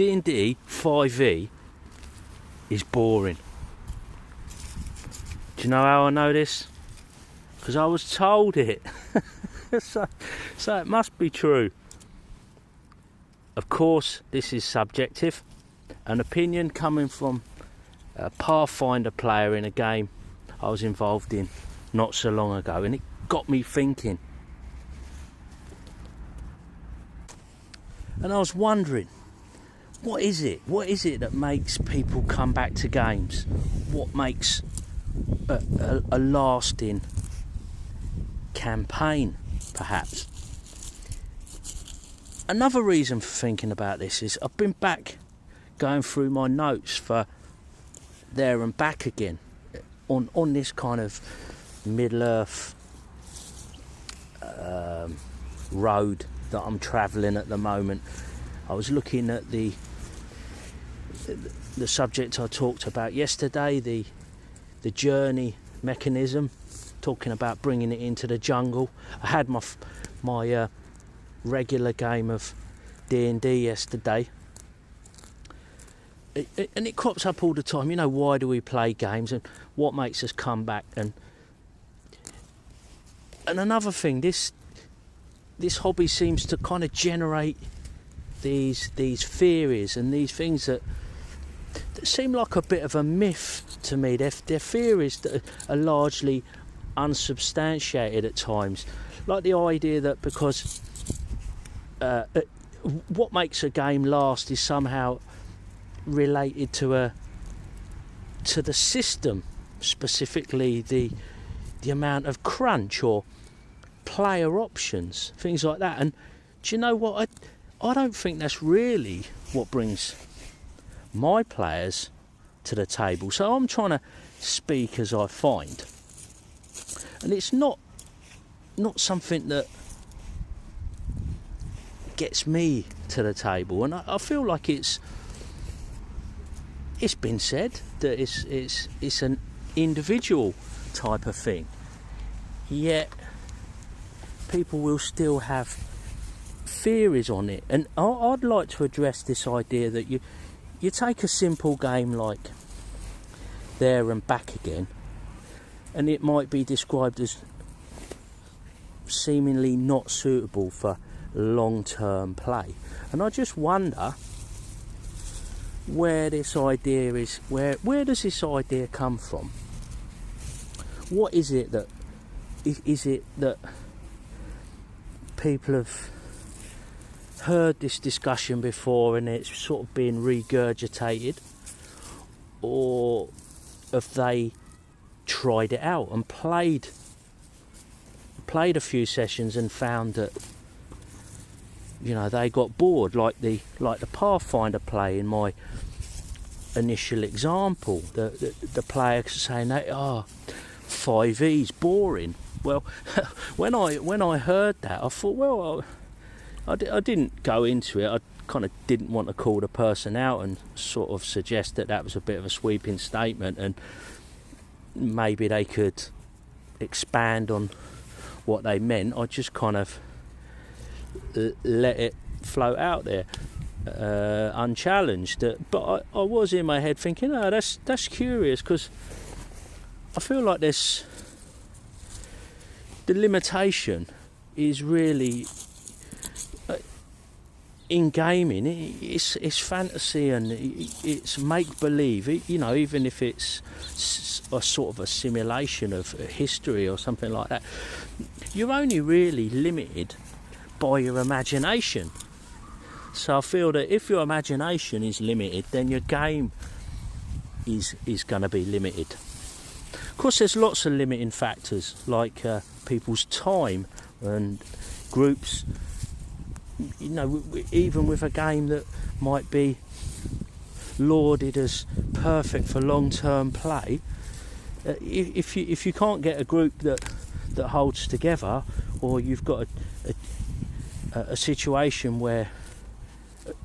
D&D 5e is boring. Do you know how I know this? Because I was told it. so it must be true. Of course, this is subjective. An opinion coming from a Pathfinder player in a game I was involved in not so long ago, and it got me thinking. And I was wondering, what is it that makes people come back to games? What makes a lasting campaign, perhaps? Another reason for thinking about this is I've been back going through my notes for There and Back Again on this kind of Middle-earth road that I'm travelling at the moment. I was looking at the subject I talked about yesterday, the journey mechanism, talking about bringing it into the jungle. I had my regular game of D&D yesterday, and it crops up all the time. You know, why do we play games and what makes us come back? And another thing, this hobby seems to kind of generate these theories and these things that seem like a bit of a myth to me. They're theories that are largely unsubstantiated at times, like the idea that because what makes a game last is somehow related to the system, specifically the amount of crunch or player options, things like that. And do you know what? I don't think that's really what brings my players to the table. So I'm trying to speak as I find, and it's not something that gets me to the table. And I feel like it's been said that it's an individual type of thing, yet people will still have theories on it. And I'd like to address this idea that you take a simple game like There and Back Again, and it might be described as seemingly not suitable for long-term play. And I just wonder where this idea is, where does this idea come from? What is it that people have heard this discussion before and it's sort of being regurgitated, or have they tried it out and played a few sessions and found that, you know, they got bored, like the Pathfinder play in my initial example. The player saying that 5e's boring. Well, when I heard that, I thought, well, I didn't go into it. I kind of didn't want to call the person out and sort of suggest that was a bit of a sweeping statement, and maybe they could expand on what they meant. I just kind of let it float out there unchallenged. But I was in my head thinking, that's curious, because I feel like the limitation is really in gaming. It's fantasy and it's make-believe. You know, even if it's a sort of a simulation of history or something like that, you're only really limited by your imagination. So I feel that if your imagination is limited, then your game is going to be limited. Of course, there's lots of limiting factors, like people's time and groups. You know, even with a game that might be lauded as perfect for long-term play, if you can't get a group that holds together, or you've got a situation where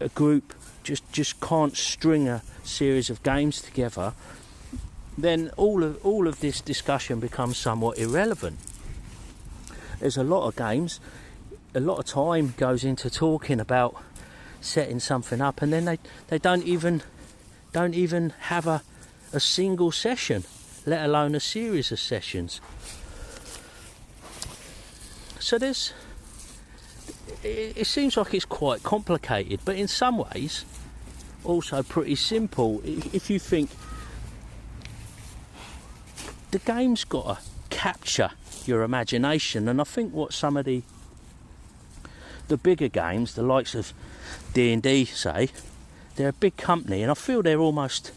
a group just can't string a series of games together, then all of this discussion becomes somewhat irrelevant. There's a lot of games, a lot of time goes into talking about setting something up, and then they don't even have a single session, let alone a series of sessions. So it seems like it's quite complicated, but in some ways also pretty simple. If you think the game's got to capture your imagination, and I think what some of the bigger games, the likes of D&D, say, they're a big company, and I feel they almost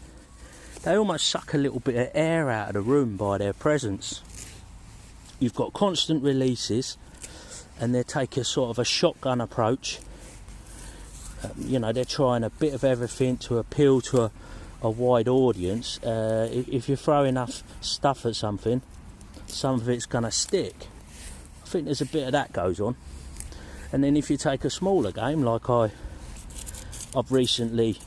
suck a little bit of air out of the room by their presence. You've got constant releases, and they take a sort of a shotgun approach. They're trying a bit of everything to appeal to a wide audience. If you throw enough stuff at something, some of it's going to stick. I think there's a bit of that goes on. And then if you take a smaller game, like I've recently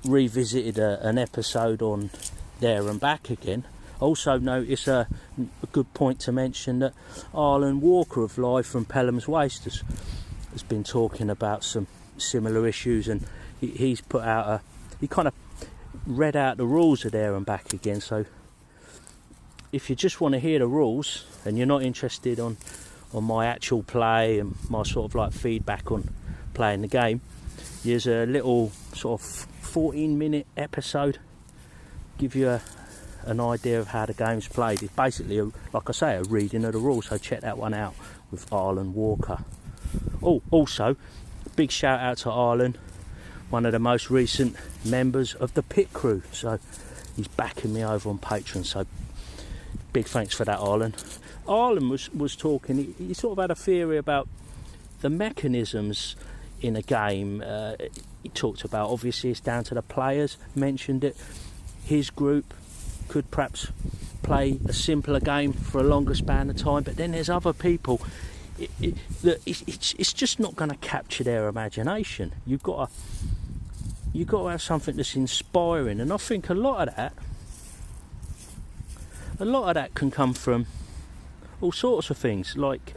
revisited an episode on There and Back Again. Also notice a good point to mention that Arlen Walker of Live from Pelham's Waste has been talking about some similar issues, and he's put out he kind of read out the rules of There and Back Again. So if you just want to hear the rules and you're not interested on my actual play and my sort of like feedback on playing the game, there's a little sort of 14-minute episode, give you an idea of how the game's played. It's basically, like I say, a reading of the rules, so check that one out with Arlen Walker. Oh, also, big shout out to Arlen, one of the most recent members of the Pit Crew, so he's backing me over on Patreon, so big thanks for that, Arlen. Arlen was talking, he sort of had a theory about the mechanisms in a game. He talked about, obviously it's down to the players, mentioned it, his group could perhaps play a simpler game for a longer span of time, but then there's other people it's just not going to capture their imagination. You've got to have something that's inspiring, and I think a lot of that can come from all sorts of things, like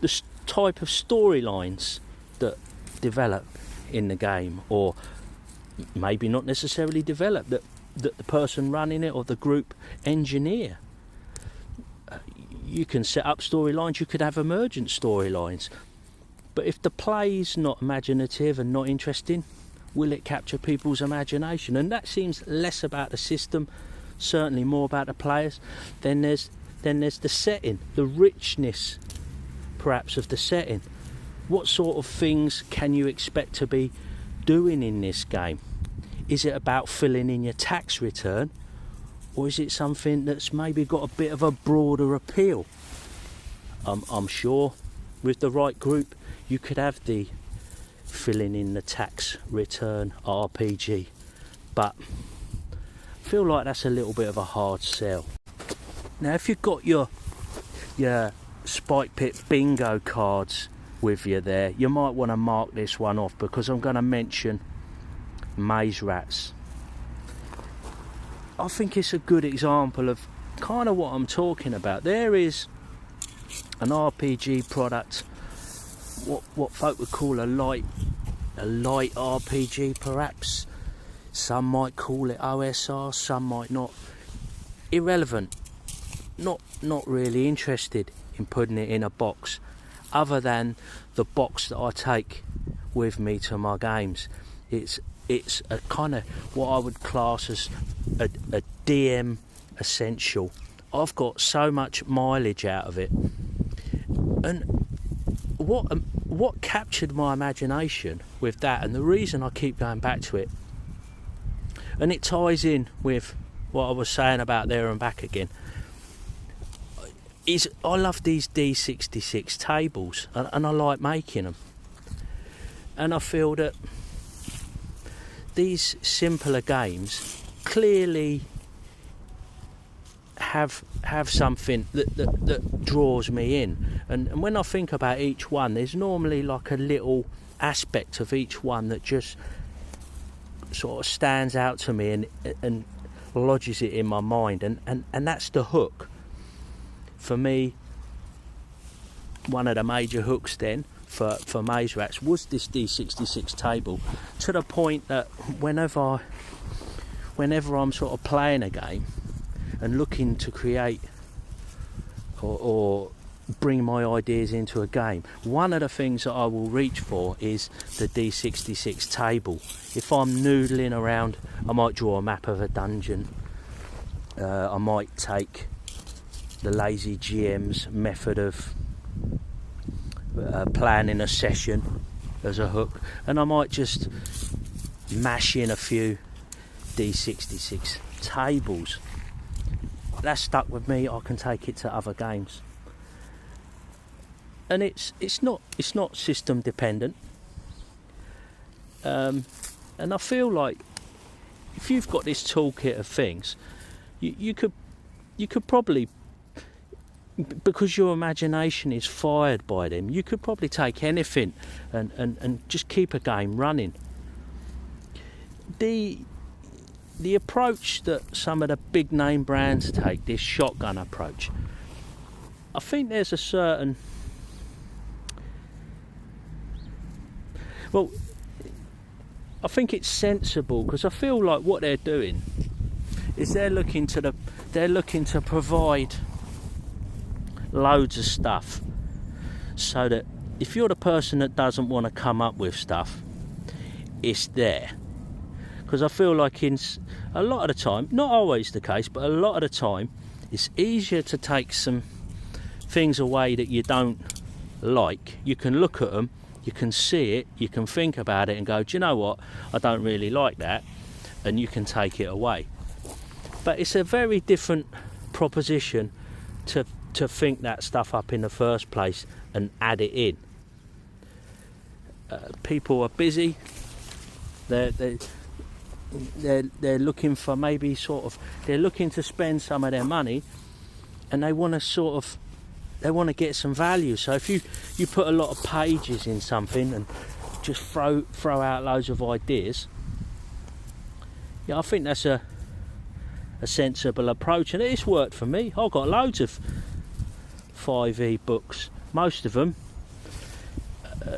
the type of storylines that develop in the game, or maybe not necessarily develop, that the person running it or the group engineer. You can set up storylines, you could have emergent storylines, but if the play's not imaginative and not interesting, will it capture people's imagination? And that seems less about the system, certainly more about the players. Then there's the setting, the richness perhaps of the setting. What sort of things can you expect to be doing in this game? Is it about filling in your tax return, or is it something that's maybe got a bit of a broader appeal? I'm sure with the right group you could have the filling in the tax return RPG, but I feel like that's a little bit of a hard sell. Now if you've got your Spike Pit bingo cards with you there, you might want to mark this one off, because I'm going to mention Maze Rats. I think it's a good example of kind of what I'm talking about. There is an RPG product, what folk would call a light RPG perhaps. Some might call it OSR, some might not. Irrelevant. Not really interested in putting it in a box, other than the box that I take with me to my games. It's a kind of what I would class as a DM essential. I've got so much mileage out of it, and what captured my imagination with that, and the reason I keep going back to it, and it ties in with what I was saying about There and Back Again, is I love these D66 tables, and I like making them, and I feel that these simpler games clearly have something that draws me in, and when I think about each one, there's normally like a little aspect of each one that just sort of stands out to me and lodges it in my mind, and that's the hook. For me, one of the major hooks then for maze rats was this D66 table, to the point that whenever I'm sort of playing a game and looking to create or bring my ideas into a game, one of the things that I will reach for is the D66 table. If I'm noodling around, I might draw a map of a dungeon. I might take the lazy GM's method of planning a session as a hook, and I might just mash in a few D66 tables. That's stuck with me. I can take it to other games, and it's not system dependent. And I feel like if you've got this toolkit of things, you could probably, because your imagination is fired by them, you could probably take anything and just keep a game running. The approach that some of the big name brands take, this shotgun approach, I think there's a certain, well, I think it's sensible, because I feel like what they're doing is they're looking to provide loads of stuff, so that if you're the person that doesn't want to come up with stuff, it's there. Because I feel like in a lot of the time, not always the case, but a lot of the time, it's easier to take some things away that you don't like. You can look at them, you can see it, you can think about it and go, do you know what, I don't really like that, and you can take it away. But it's a very different proposition to think that stuff up in the first place and add it in. People are busy. They're looking for maybe they're looking to spend some of their money, and they want to get some value. So if you put a lot of pages in something and just throw out loads of ideas, yeah, I think that's a sensible approach, and it's worked for me. I've got loads of 5e books, most of them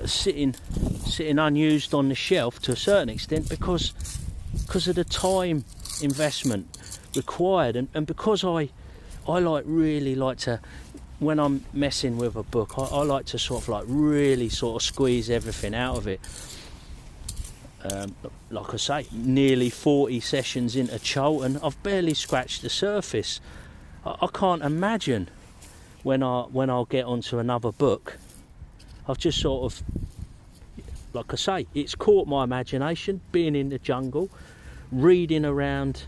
sitting unused on the shelf to a certain extent because of the time investment required, and because I really like to, when I'm messing with a book, I like to really squeeze everything out of it. Like I say, nearly 40 sessions into Cholton, I've barely scratched the surface. I can't imagine when I'll get onto another book. I've just like I say, it's caught my imagination, being in the jungle, reading around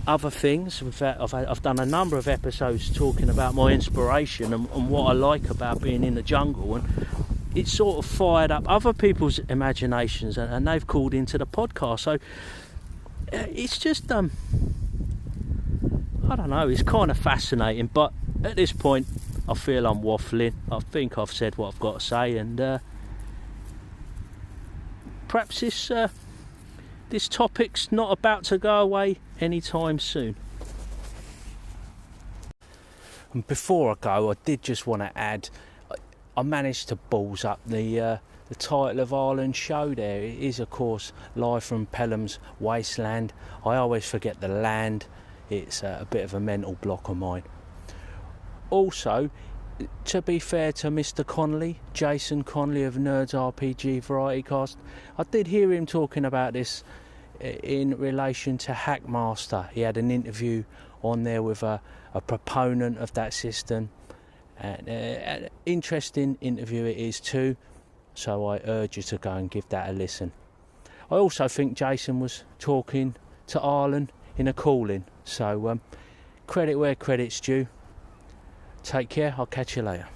other things. In fact, I've done a number of episodes talking about my inspiration and what I like about being in the jungle, and it's sort of fired up other people's imaginations, and they've called into the podcast. So it's just I don't know, it's kind of fascinating, but at this point I feel I'm waffling. I think I've said what I've got to say, and perhaps this topic's not about to go away anytime soon. And before I go, I did just want to add, I managed to balls up the title of Ireland's show there. It is, of course, live from Pelham's Wasteland. I always forget the land. It's a bit of a mental block of mine. Also, to be fair to Mr. Connolly, Jason Connolly of Nerds RPG Variety Cast, I did hear him talking about this in relation to Hackmaster. He had an interview on there with a proponent of that system, and an interesting interview it is too, so I urge you to go and give that a listen. I also think Jason was talking to Ireland in a calling, so credit where credit's due. Take care, I'll catch you later.